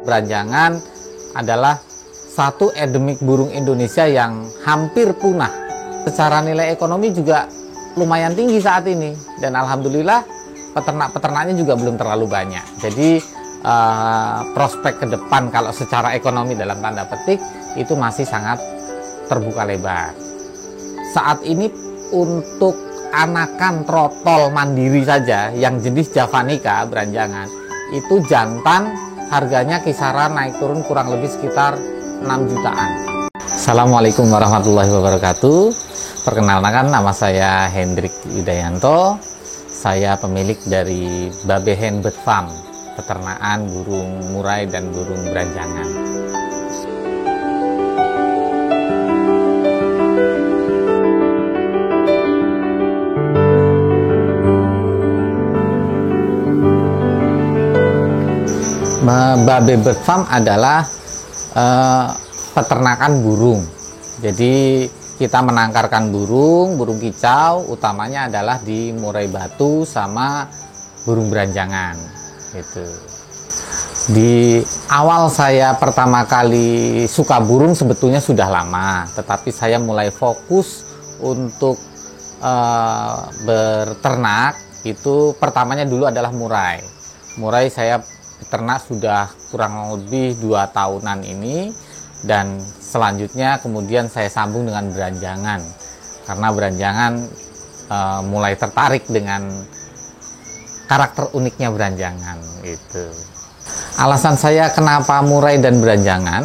Beranjangan adalah satu endemik burung Indonesia yang hampir punah. Secara nilai ekonomi juga lumayan tinggi saat ini, dan alhamdulillah peternak-peternaknya juga belum terlalu banyak. Jadi prospek ke depan kalau secara ekonomi dalam tanda petik itu masih sangat terbuka lebar. Saat ini untuk anakan trotol mandiri saja yang jenis javanica beranjangan itu jantan harganya kisaran naik turun kurang lebih sekitar 6 jutaan. Assalamualaikum warahmatullahi wabarakatuh. Perkenalkan, nama saya Hendrik Widayanto. Saya pemilik dari Babehen Bird Farm, peternakan burung murai dan burung beranjangan. Babe Bird Farm adalah peternakan burung. Jadi kita menangkarkan burung kicau, utamanya adalah di murai batu sama burung beranjangan. Gitu. Di awal saya pertama kali suka burung sebetulnya sudah lama, tetapi saya mulai fokus untuk berternak itu pertamanya dulu adalah murai. Murai saya ternak sudah kurang lebih 2 tahunan ini, dan selanjutnya kemudian saya sambung dengan beranjangan karena beranjangan mulai tertarik dengan karakter uniknya beranjangan. Itu alasan saya kenapa murai dan beranjangan.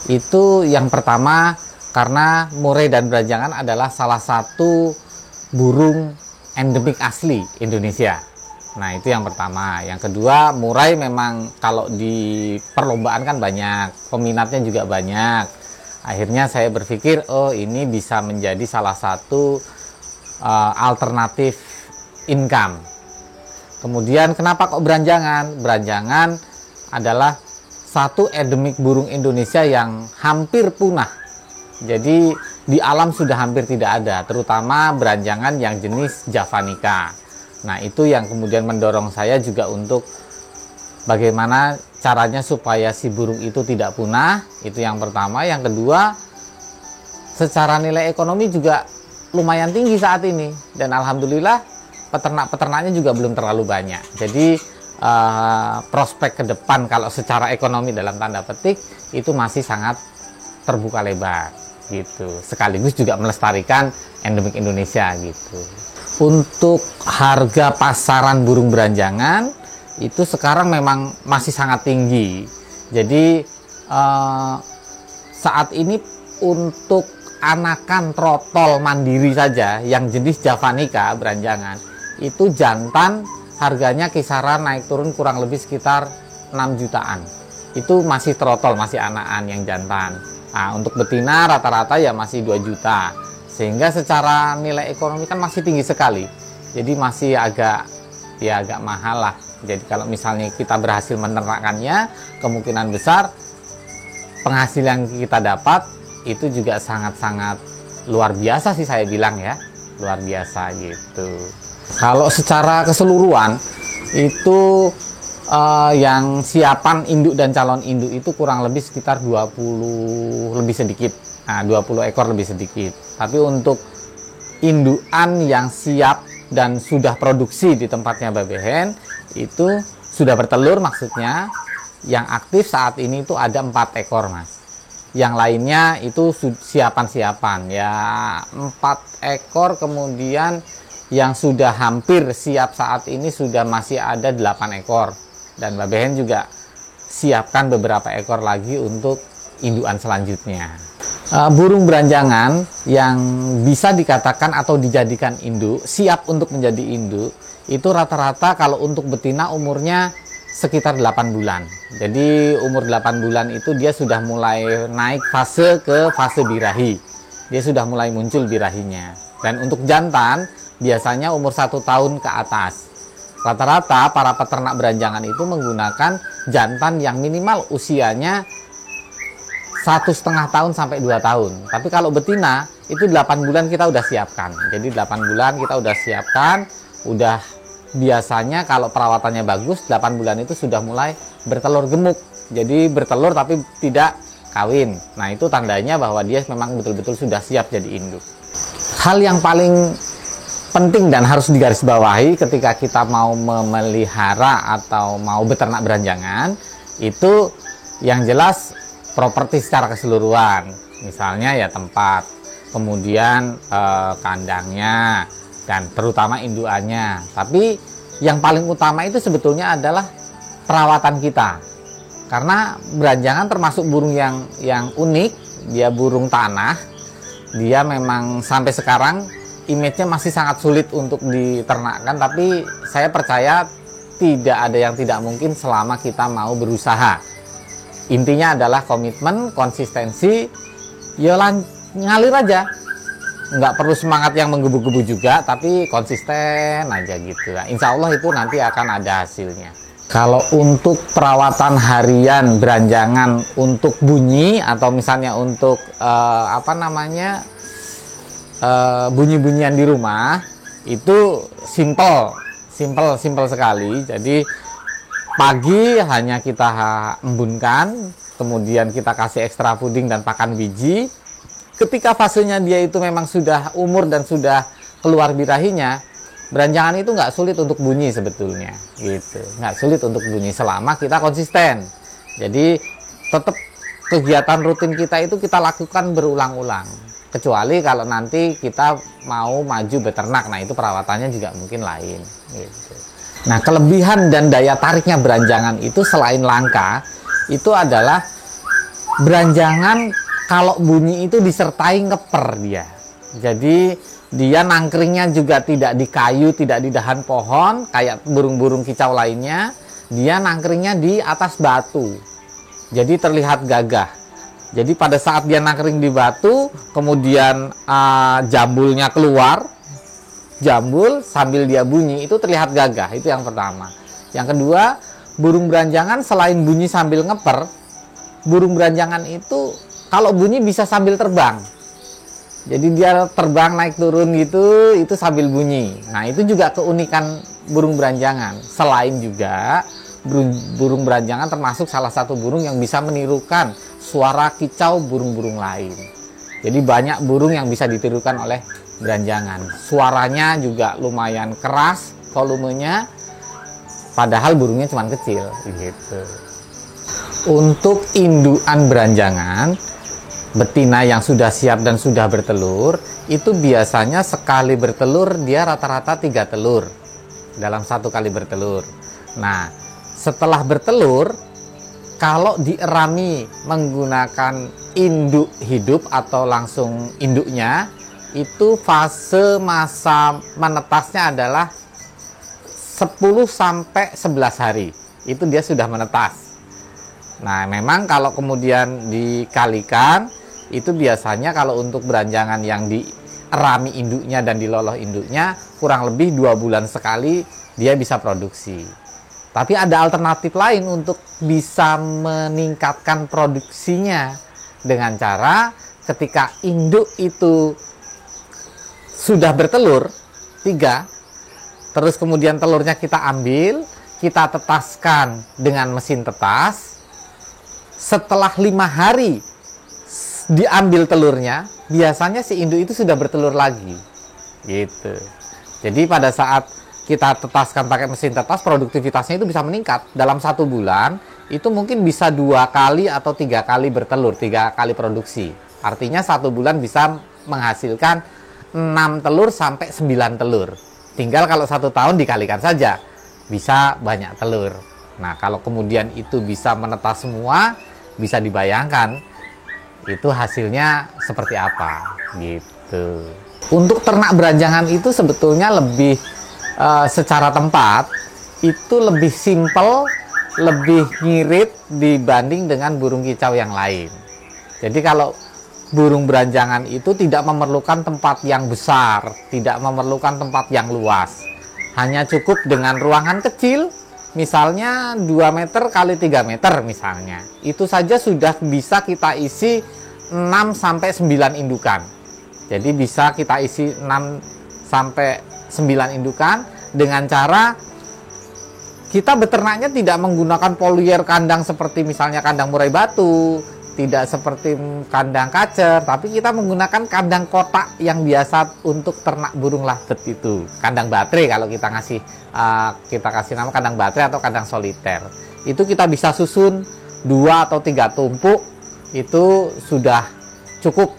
Itu yang pertama karena murai dan beranjangan adalah salah satu burung endemik asli Indonesia. Nah, itu yang pertama. Yang kedua, murai memang kalau di perlombaan kan banyak, peminatnya juga banyak. Akhirnya saya berpikir, oh ini bisa menjadi salah satu alternatif income. Kemudian kenapa kok beranjangan? Beranjangan adalah satu endemik burung Indonesia yang hampir punah. Jadi di alam sudah hampir tidak ada, terutama beranjangan yang jenis javanica. Nah, itu yang kemudian mendorong saya juga untuk bagaimana caranya supaya si burung itu tidak punah. Itu yang pertama. Yang kedua, secara nilai ekonomi juga lumayan tinggi saat ini, dan alhamdulillah peternak-peternaknya juga belum terlalu banyak. Jadi prospek ke depan kalau secara ekonomi dalam tanda petik itu masih sangat terbuka lebar gitu. Sekaligus juga melestarikan endemik Indonesia gitu. Untuk harga pasaran burung beranjangan itu sekarang memang masih sangat tinggi. Jadi saat ini untuk anakan trotol mandiri saja yang jenis javanica beranjangan itu jantan harganya kisaran naik turun kurang lebih sekitar 6 jutaan. Itu masih trotol, masih anakan yang jantan. Nah, untuk betina rata-rata ya masih 2 juta. Sehingga secara nilai ekonomi kan masih tinggi sekali. Jadi masih agak mahal lah. Jadi kalau misalnya kita berhasil menernakannya, kemungkinan besar penghasilan kita dapat itu juga sangat-sangat luar biasa sih, saya bilang ya. Luar biasa gitu. Kalau secara keseluruhan itu yang siapan induk dan calon induk itu kurang lebih sekitar 20 lebih sedikit. Nah, 20 ekor lebih sedikit. Tapi untuk indukan yang siap dan sudah produksi di tempatnya Babehen itu sudah bertelur, maksudnya yang aktif saat ini itu ada 4 ekor, Mas. Yang lainnya itu siapan-siapan ya, 4 ekor. Kemudian yang sudah hampir siap saat ini sudah masih ada 8 ekor, dan Babehen juga siapkan beberapa ekor lagi untuk indukan selanjutnya. Burung beranjangan yang bisa dikatakan atau dijadikan induk, siap untuk menjadi induk, itu rata-rata kalau untuk betina umurnya sekitar 8 bulan. Jadi umur 8 bulan itu dia sudah mulai naik fase ke fase birahi. Dia sudah mulai muncul birahinya. Dan untuk jantan biasanya umur 1 tahun ke atas. Rata-rata para peternak beranjangan itu menggunakan jantan yang minimal usianya 1,5 tahun sampai 2 tahun. Tapi kalau betina itu 8 bulan kita udah siapkan. Jadi 8 bulan kita udah siapkan, udah biasanya kalau perawatannya bagus 8 bulan itu sudah mulai bertelur gemuk. jadi bertelur tapi tidak kawin. Nah, itu tandanya bahwa dia memang betul-betul sudah siap jadi induk. Hal yang paling penting dan harus digarisbawahi ketika kita mau memelihara atau mau beternak beranjangan, itu yang jelas properti secara keseluruhan. Misalnya ya tempat, kemudian kandangnya, dan terutama indukannya. Tapi yang paling utama itu sebetulnya adalah perawatan kita. Karena beranjangan termasuk burung yang unik, dia burung tanah. Dia memang sampai sekarang image-nya masih sangat sulit untuk diternakkan, tapi saya percaya tidak ada yang tidak mungkin selama kita mau berusaha. Intinya adalah komitmen, konsistensi, ya ngalir aja. Nggak perlu semangat yang menggebu-gebu juga, tapi konsisten aja gitu. Nah, insya Allah itu nanti akan ada hasilnya. Kalau untuk perawatan harian beranjangan untuk bunyi atau misalnya untuk bunyi-bunyian di rumah, itu simple sekali. Jadi pagi hanya kita embunkan, kemudian kita kasih ekstra puding dan pakan biji. Ketika fasenya dia itu memang sudah umur dan sudah keluar birahinya, beranjangan itu nggak sulit untuk bunyi sebetulnya, gitu. Nggak sulit untuk bunyi selama kita konsisten. Jadi tetap kegiatan rutin kita itu kita lakukan berulang-ulang. Kecuali kalau nanti kita mau maju beternak, nah itu perawatannya juga mungkin lain, gitu. Nah, kelebihan dan daya tariknya beranjangan itu selain langka, itu adalah beranjangan kalau bunyi itu disertai ngeper dia. Jadi dia nangkringnya juga tidak di kayu, tidak di dahan pohon kayak burung-burung kicau lainnya. Dia nangkringnya di atas batu. Jadi terlihat gagah. Jadi pada saat dia nangkring di batu, kemudian jambulnya keluar, jambul sambil dia bunyi, itu terlihat gagah. Itu yang pertama. Yang kedua, burung beranjangan selain bunyi sambil ngeper, burung beranjangan itu kalau bunyi bisa sambil terbang. Jadi dia terbang naik turun gitu, itu sambil bunyi. Nah, itu juga keunikan burung beranjangan. Selain juga burung beranjangan termasuk salah satu burung yang bisa menirukan suara kicau burung-burung lain. Jadi banyak burung yang bisa ditirukan oleh beranjangan. Suaranya juga lumayan keras, volumenya, padahal burungnya cuma kecil gitu. Untuk indukan beranjangan betina yang sudah siap dan sudah bertelur, itu biasanya sekali bertelur dia rata-rata 3 telur dalam satu kali bertelur. Nah, setelah bertelur, kalau dierami menggunakan induk hidup atau langsung induknya, itu fase masa menetasnya adalah 10-11 hari. Itu dia sudah menetas. Nah, memang kalau kemudian dikalikan, itu biasanya kalau untuk beranjangan yang dierami induknya dan diloloh induknya, kurang lebih 2 bulan sekali dia bisa produksi. Tapi ada alternatif lain untuk bisa meningkatkan produksinya dengan cara ketika induk itu sudah bertelur 3, terus kemudian telurnya kita ambil, kita tetaskan dengan mesin tetas. Setelah 5 hari diambil telurnya, biasanya si induk itu sudah bertelur lagi, gitu. Jadi pada saat kita tetaskan pakai mesin tetas, produktivitasnya itu bisa meningkat. Dalam 1 bulan, itu mungkin bisa 2 kali atau 3 kali bertelur, 3 kali produksi. Artinya 1 bulan bisa menghasilkan 6 telur sampai 9 telur. Tinggal kalau 1 tahun dikalikan saja, bisa banyak telur. Nah, kalau kemudian itu bisa menetas semua, bisa dibayangkan itu hasilnya seperti apa, gitu. Untuk ternak beranjangan itu sebetulnya lebih secara tempat itu lebih simpel, lebih ngirit dibanding dengan burung kicau yang lain. Jadi kalau burung beranjangan itu tidak memerlukan tempat yang besar, tidak memerlukan tempat yang luas. Hanya cukup dengan ruangan kecil, misalnya 2 meter kali 3 meter misalnya. Itu saja sudah bisa kita isi 6-9 indukan. Jadi bisa kita isi 6-9 indukan dengan cara kita beternaknya tidak menggunakan polier kandang seperti misalnya kandang murai batu, tidak seperti kandang kacer, tapi kita menggunakan kandang kotak yang biasa untuk ternak burung lovebird itu. Kandang baterai kalau kita kasih nama kandang baterai atau kandang soliter. Itu kita bisa susun 2 atau 3 tumpuk, itu sudah cukup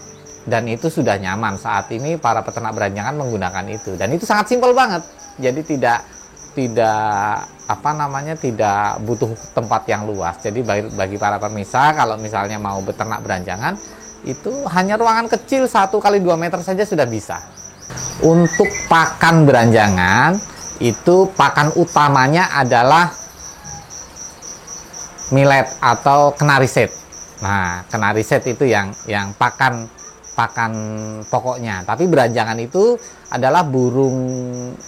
dan itu sudah nyaman. Saat ini para peternak beranjangan menggunakan itu dan itu sangat simpel banget. Jadi tidak butuh tempat yang luas. Jadi bagi para pemirsa kalau misalnya mau beternak beranjangan itu hanya ruangan kecil 1 kali 2 meter saja sudah bisa. Untuk pakan beranjangan itu pakan utamanya adalah millet atau kenari set. Nah, kenari set itu yang pakan pokoknya. Tapi beranjangan itu adalah burung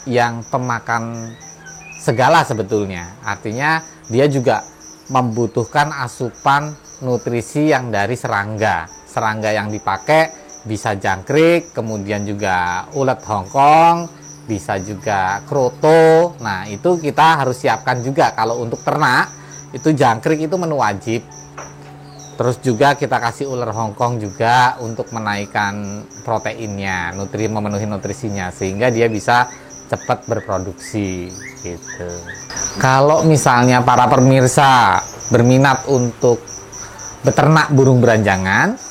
yang pemakan segala sebetulnya. Artinya dia juga membutuhkan asupan nutrisi yang dari serangga. Serangga yang dipakai bisa jangkrik, kemudian juga ulet Hongkong, bisa juga kroto. Nah, itu kita harus siapkan juga. Kalau untuk ternak itu jangkrik itu menu wajib. Terus juga kita kasih ular Hongkong juga untuk menaikkan proteinnya, memenuhi nutrisinya sehingga dia bisa cepat berproduksi gitu. Kalau misalnya para pemirsa berminat untuk beternak burung beranjangan,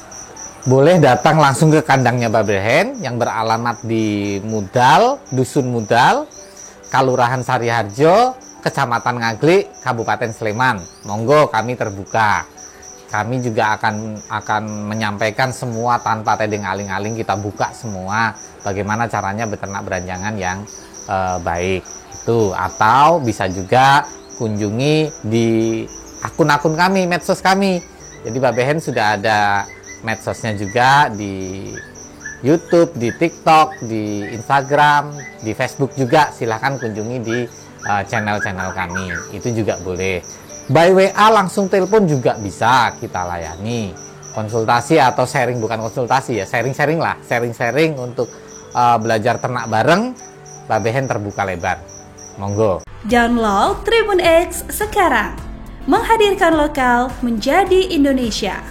boleh datang langsung ke kandangnya Babel Hen yang beralamat di Mudal, Dusun Mudal, Kelurahan Sariharjo, Kecamatan Ngaglik, Kabupaten Sleman. Monggo, kami terbuka. Kami juga akan menyampaikan semua tanpa tedeng aling-aling, kita buka semua bagaimana caranya beternak beranjangan yang baik itu. Atau bisa juga kunjungi di akun-akun kami, medsos kami. Jadi Babel Hen sudah ada medsosnya juga di YouTube, di TikTok, di Instagram, di Facebook juga. Silahkan kunjungi di channel-channel kami, itu juga boleh. By WA langsung telepon juga bisa kita layani. Konsultasi atau sharing, bukan konsultasi ya, sharing-sharing lah. Sharing-sharing untuk belajar ternak bareng, Babel Hen terbuka lebar. Monggo. Download Tribun X sekarang. Menghadirkan lokal menjadi Indonesia.